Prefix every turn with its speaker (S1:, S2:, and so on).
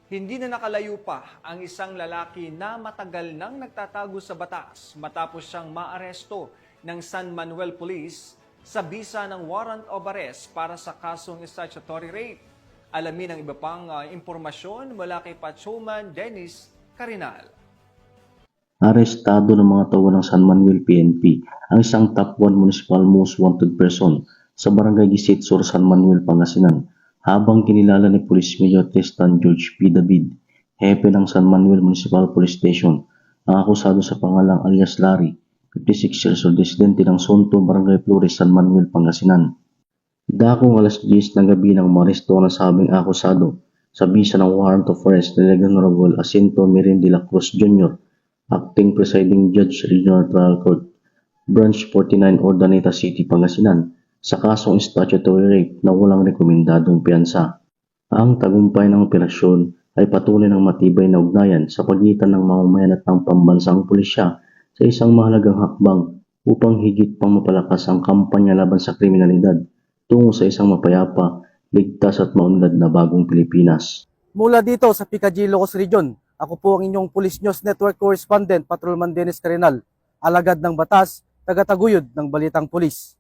S1: Hindi na nakalayo pa ang isang lalaki na matagal nang nagtatago sa batas matapos siyang maaresto ng San Manuel Police sa bisa ng warrant of arrest para sa kasong statutory rape. Alamin ang iba pang impormasyon mula kay Patrolman Dennis Carinal.
S2: Arestado ng mga tao ng San Manuel PNP ang isang top 1 municipal most wanted person sa Barangay Gisit Sur, San Manuel, Pangasinan, habang kinilala ni Police Major Tristan George P. David, hepe ng San Manuel Municipal Police Station, ang akusado sa pangalang alias Larry, 56 years old, residente ng Sonto, Barangay Flores, San Manuel, Pangasinan. Dakong alas 10 ng gabi nang maresto ang nasabing akusado sa bisa ng warrant of arrest ni Honorable Jacinto Mirin de la Cruz Jr., Acting Presiding Judge, Regional Trial Court, Branch 49, Urdaneta City, Pangasinan, sa kasong statutory rape na walang rekomendadong piyansa. Ang tagumpay ng operasyon ay patuloy ng matibay na ugnayan sa pagitan ng mamamayan at ng pambansang pulisya sa isang mahalagang hakbang upang higit pang mapalakas ang kampanya laban sa kriminalidad tungo sa isang mapayapa, ligtas at maunlad na bagong Pilipinas.
S3: Mula dito sa Picadillo, Ilocos Region, ako po ang inyong Police News Network Correspondent, Patrolman Dennis Carinal, alagad ng batas, tagataguyod ng Balitang Pulis.